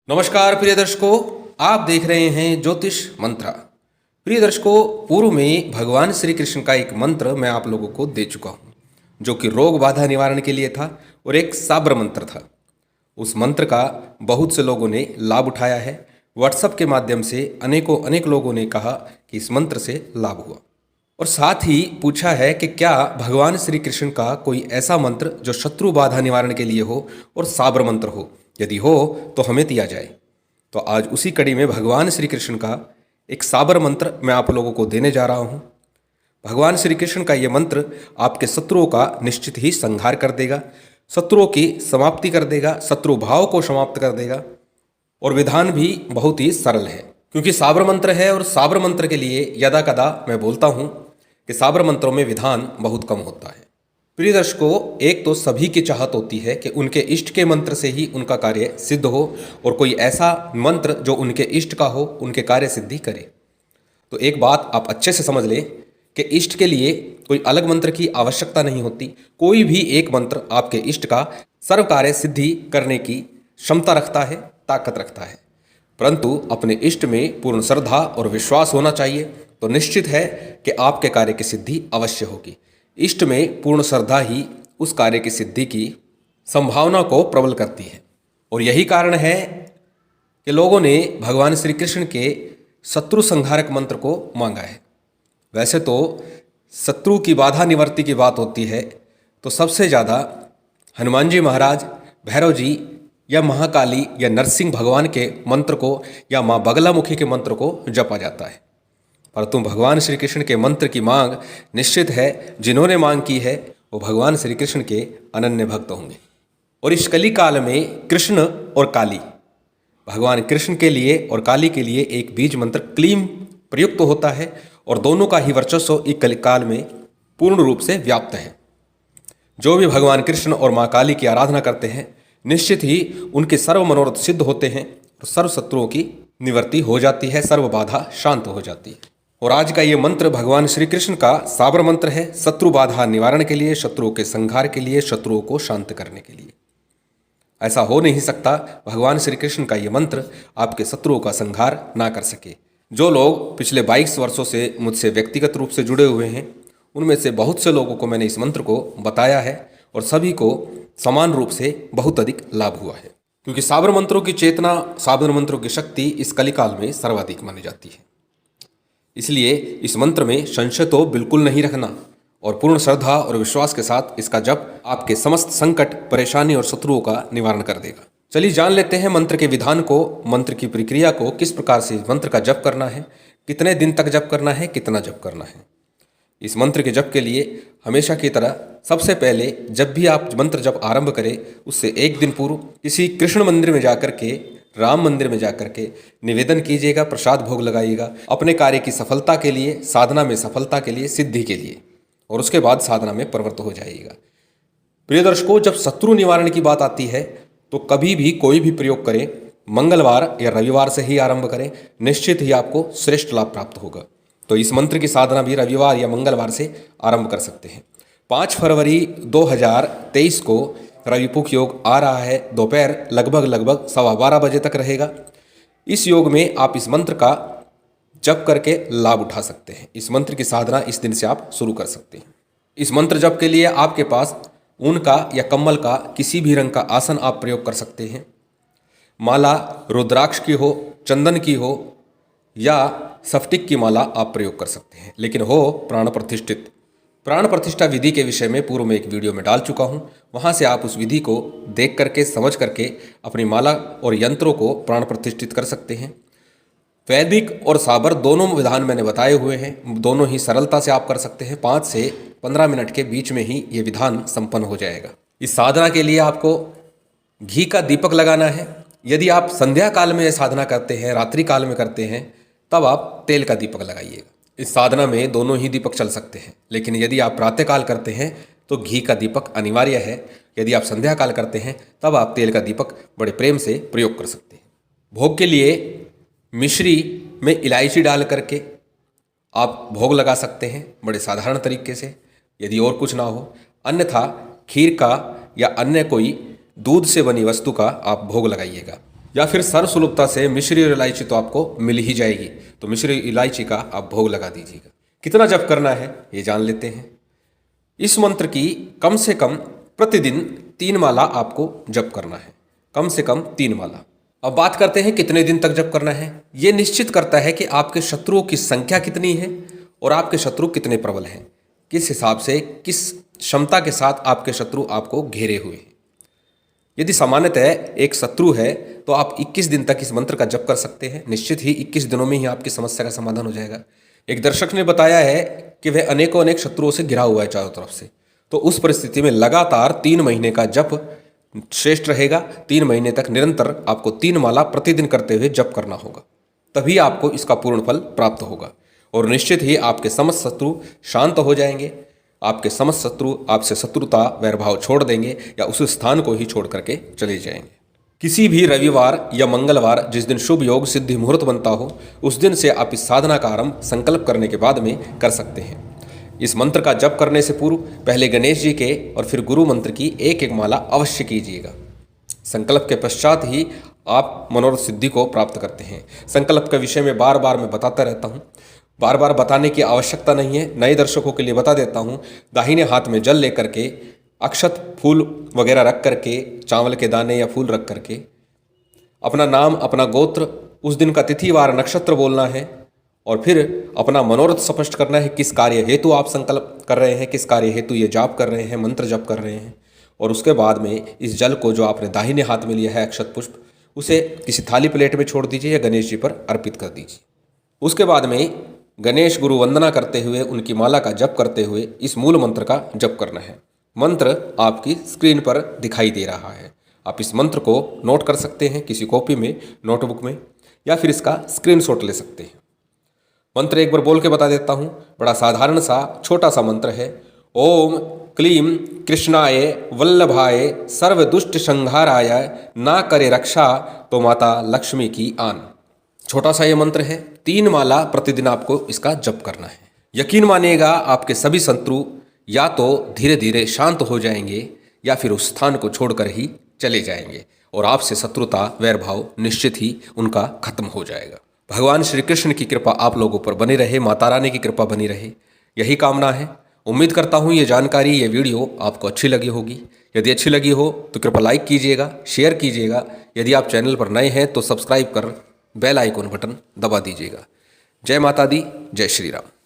नमस्कार प्रिय दर्शकों, आप देख रहे हैं ज्योतिष मंत्रा। प्रिय दर्शकों, पूर्व में भगवान श्री कृष्ण का एक मंत्र मैं आप लोगों को दे चुका हूं, जो कि रोग बाधा निवारण के लिए था और एक साबर मंत्र था। उस मंत्र का बहुत से लोगों ने लाभ उठाया है। व्हाट्सएप के माध्यम से अनेक लोगों ने कहा कि इस मंत्र से लाभ हुआ, और साथ ही पूछा है कि क्या भगवान श्री कृष्ण का कोई ऐसा मंत्र जो शत्रु बाधा निवारण के लिए हो और साबर मंत्र हो, यदि हो तो हमें दिया जाए। तो आज उसी कड़ी में भगवान श्री कृष्ण का एक साबर मंत्र मैं आप लोगों को देने जा रहा हूं। भगवान श्री कृष्ण का ये मंत्र आपके शत्रुओं का निश्चित ही संहार कर देगा, शत्रुओं की समाप्ति कर देगा, शत्रु भाव को समाप्त कर देगा। और विधान भी बहुत ही सरल है, क्योंकि साबर मंत्र है और साबर मंत्र के लिए यदा कदा मैं बोलता हूं कि साबर मंत्रों में विधान बहुत कम होता है। प्रिय दर्शकों, एक तो सभी की चाहत होती है कि उनके इष्ट के मंत्र से ही उनका कार्य सिद्ध हो, और कोई ऐसा मंत्र जो उनके इष्ट का हो, उनके कार्य सिद्धि करे। तो एक बात आप अच्छे से समझ लें कि इष्ट के लिए कोई अलग मंत्र की आवश्यकता नहीं होती। कोई भी एक मंत्र आपके इष्ट का सर्व कार्य सिद्धि करने की क्षमता रखता है, ताकत रखता है। परंतु अपने इष्ट में पूर्ण श्रद्धा और विश्वास होना चाहिए, तो निश्चित है कि आपके कार्य की सिद्धि अवश्य होगी। इष्ट में पूर्ण श्रद्धा ही उस कार्य की सिद्धि की संभावना को प्रबल करती है। और यही कारण है कि लोगों ने भगवान श्री कृष्ण के शत्रु संहारक मंत्र को मांगा है। वैसे तो शत्रु की बाधा निवर्ति की बात होती है तो सबसे ज़्यादा हनुमान जी महाराज, भैरव जी या महाकाली या नरसिंह भगवान के मंत्र को या माँ बगलामुखी के मंत्र को जपा जाता है। परंतु भगवान श्री कृष्ण के मंत्र की मांग निश्चित है, जिन्होंने मांग की है वो भगवान श्री कृष्ण के अनन्य भक्त होंगे। और इस कली काल में कृष्ण और काली, भगवान कृष्ण के लिए और काली के लिए एक बीज मंत्र क्लीम प्रयुक्त होता है, और दोनों का ही वर्चस्व इस कली काल में पूर्ण रूप से व्याप्त है। जो भी भगवान कृष्ण और माँ काली की आराधना करते हैं, निश्चित ही उनके सर्व मनोरथ सिद्ध होते हैं और सर्व शत्रुओं की निवृत्ति हो जाती है, सर्व बाधा शांत हो जाती है। और आज का ये मंत्र भगवान श्री कृष्ण का साबर मंत्र है, शत्रु बाधा निवारण के लिए, शत्रुओं के संहार के लिए, शत्रुओं को शांत करने के लिए। ऐसा हो नहीं सकता भगवान श्री कृष्ण का ये मंत्र आपके शत्रुओं का संहार ना कर सके। जो लोग पिछले 22 वर्षों से मुझसे व्यक्तिगत रूप से जुड़े हुए हैं, उनमें से बहुत से लोगों को मैंने इस मंत्र को बताया है और सभी को समान रूप से बहुत अधिक लाभ हुआ है, क्योंकि साबर मंत्रों की चेतना, साबर मंत्रों की शक्ति इस कलिकाल में सर्वाधिक मानी जाती है। इसलिए इस मंत्र में संशय तो बिल्कुल नहीं रखना, और पूर्ण श्रद्धा और विश्वास के साथ इसका जप आपके समस्त संकट, परेशानी और शत्रुओं का निवारण कर देगा। चलिए जान लेते हैं मंत्र के विधान को, मंत्र की प्रक्रिया को, किस प्रकार से इस मंत्र का जप करना है, कितने दिन तक जप करना है, कितना जप करना है। इस मंत्र के जप के लिए हमेशा की तरह सबसे पहले जब भी आप मंत्र जप आरंभ करें, उससे एक दिन पूर्व किसी कृष्ण मंदिर में जाकर के, राम मंदिर में जाकर के निवेदन कीजिएगा, प्रसाद भोग लगाइएगा, अपने कार्य की सफलता के लिए, साधना में सफलता के लिए, सिद्धि के लिए, और उसके बाद साधना में प्रवृत्त हो जाइएगा। प्रिय दर्शकों, जब शत्रु निवारण की बात आती है तो कभी भी कोई भी प्रयोग करें, मंगलवार या रविवार से ही आरंभ करें, निश्चित ही आपको श्रेष्ठ लाभ प्राप्त होगा। तो इस मंत्र की साधना भी रविवार या मंगलवार से आरंभ कर सकते हैं। 5 फरवरी 2023 को रविपुख योग आ रहा है, दोपहर लगभग 12:15 बजे तक रहेगा। इस योग में आप इस मंत्र का जप करके लाभ उठा सकते हैं। इस मंत्र की साधना इस दिन से आप शुरू कर सकते हैं। इस मंत्र जप के लिए आपके पास ऊन का या कम्बल का किसी भी रंग का आसन आप प्रयोग कर सकते हैं। माला रुद्राक्ष की हो, चंदन की हो या स्फटिक की माला आप प्रयोग कर सकते हैं, लेकिन हो प्राण प्रतिष्ठित। प्राण प्रतिष्ठा विधि के विषय में पूर्व में एक वीडियो में डाल चुका हूं, वहां से आप उस विधि को देख करके, समझ करके अपनी माला और यंत्रों को प्राण प्रतिष्ठित कर सकते हैं। वैदिक और साबर दोनों विधान मैंने बताए हुए हैं, दोनों ही सरलता से आप कर सकते हैं। 5 से 15 मिनट के बीच में ही ये विधान संपन्न हो जाएगा। इस साधना के लिए आपको घी का दीपक लगाना है। यदि आप संध्या काल में साधना करते हैं, रात्रि काल में करते हैं, तब आप तेल का दीपक लगाइएगा। इस साधना में दोनों ही दीपक चल सकते हैं, लेकिन यदि आप प्रातःकाल करते हैं तो घी का दीपक अनिवार्य है। यदि आप संध्या काल करते हैं तब आप तेल का दीपक बड़े प्रेम से प्रयोग कर सकते हैं। भोग के लिए मिश्री में इलायची डाल करके आप भोग लगा सकते हैं बड़े साधारण तरीके से, यदि और कुछ ना हो। अन्यथा खीर का या अन्य कोई दूध से बनी वस्तु का आप भोग लगाइएगा। या फिर सर्वसुलभता से मिश्री और इलायची तो आपको मिल ही जाएगी, तो मिश्री इलायची का आप भोग लगा दीजिएगा। कितना जप करना है ये जान लेते हैं। इस मंत्र की कम से कम प्रतिदिन 3 माला आपको जप करना है, कम से कम 3 माला। अब बात करते हैं कितने दिन तक जप करना है। ये निश्चित करता है कि आपके शत्रुओं की संख्या कितनी है और आपके शत्रु कितने प्रबल हैं, किस हिसाब से, किस क्षमता के साथ आपके शत्रु आपको घेरे हुए हैं। यदि सामान्यतः एक शत्रु है तो आप 21 दिन तक इस मंत्र का जप कर सकते हैं। निश्चित ही 21 दिनों में ही आपकी समस्या का समाधान हो जाएगा। एक दर्शक ने बताया है कि वह अनेकों अनेक शत्रुओं से घिरा हुआ है चारों तरफ से, तो उस परिस्थिति में लगातार 3 महीने का जप श्रेष्ठ रहेगा। 3 महीने तक निरंतर आपको 3 माला प्रतिदिन करते हुए जप करना होगा, तभी आपको इसका पूर्ण फल प्राप्त होगा और निश्चित ही आपके समस्त शत्रु शांत हो जाएंगे। आपके समस्त शत्रु आपसे शत्रुता वैरभाव छोड़ देंगे या उस स्थान को ही छोड़ करके चले जाएंगे। किसी भी रविवार या मंगलवार जिस दिन शुभ योग सिद्धि मुहूर्त बनता हो, उस दिन से आप इस साधना का आरंभ संकल्प करने के बाद में कर सकते हैं। इस मंत्र का जप करने से पूर्व पहले गणेश जी के और फिर गुरु मंत्र की एक एक माला अवश्य कीजिएगा। संकल्प के पश्चात ही आप मनोरथ सिद्धि को प्राप्त करते हैं। संकल्प के विषय में बार बार मैं बताता रहता हूँ, बार बार बताने की आवश्यकता नहीं है। नए दर्शकों के लिए बता देता हूँ, दाहिने हाथ में जल लेकर के, अक्षत फूल वगैरह रख करके, चावल के दाने या फूल रख करके, अपना नाम, अपना गोत्र, उस दिन का तिथि वार नक्षत्र बोलना है और फिर अपना मनोरथ स्पष्ट करना है। किस कार्य हेतु आप संकल्प कर रहे हैं, किस कार्य हेतु ये जाप कर रहे हैं, मंत्र जप कर रहे हैं। और उसके बाद में इस जल को जो आपने दाहिने हाथ में लिया है अक्षत पुष्प, उसे किसी थाली प्लेट में छोड़ दीजिए या गणेश जी पर अर्पित कर दीजिए। उसके बाद में गणेश गुरु वंदना करते हुए, उनकी माला का जप करते हुए इस मूल मंत्र का जप करना है। मंत्र आपकी स्क्रीन पर दिखाई दे रहा है। आप इस मंत्र को नोट कर सकते हैं किसी कॉपी में, नोटबुक में, या फिर इसका स्क्रीनशॉट ले सकते हैं। मंत्र एक बार बोल के बता देता हूँ। बड़ा साधारण सा छोटा सा मंत्र है। ओम क्लीम कृष्णाय वल्लभाय सर्व दुष्ट संहाराय ना करे रक्षा तो माता लक्ष्मी की आन। छोटा सा ये मंत्र है। 3 माला प्रतिदिन आपको इसका जप करना है। यकीन मानिएगा आपके सभी शत्रु या तो धीरे धीरे शांत हो जाएंगे या फिर उस स्थान को छोड़कर ही चले जाएंगे और आपसे शत्रुता वैरभाव निश्चित ही उनका खत्म हो जाएगा। भगवान श्री कृष्ण की कृपा आप लोगों पर बनी रहे, माता रानी की कृपा बनी रहे, यही कामना है। उम्मीद करता हूँ ये जानकारी, ये वीडियो आपको अच्छी लगी होगी। यदि अच्छी लगी हो तो कृपया लाइक कीजिएगा, शेयर कीजिएगा। यदि आप चैनल पर नए हैं तो सब्सक्राइब कर बेल आइकॉन बटन दबा दीजिएगा। जय माता दी, जय श्री राम।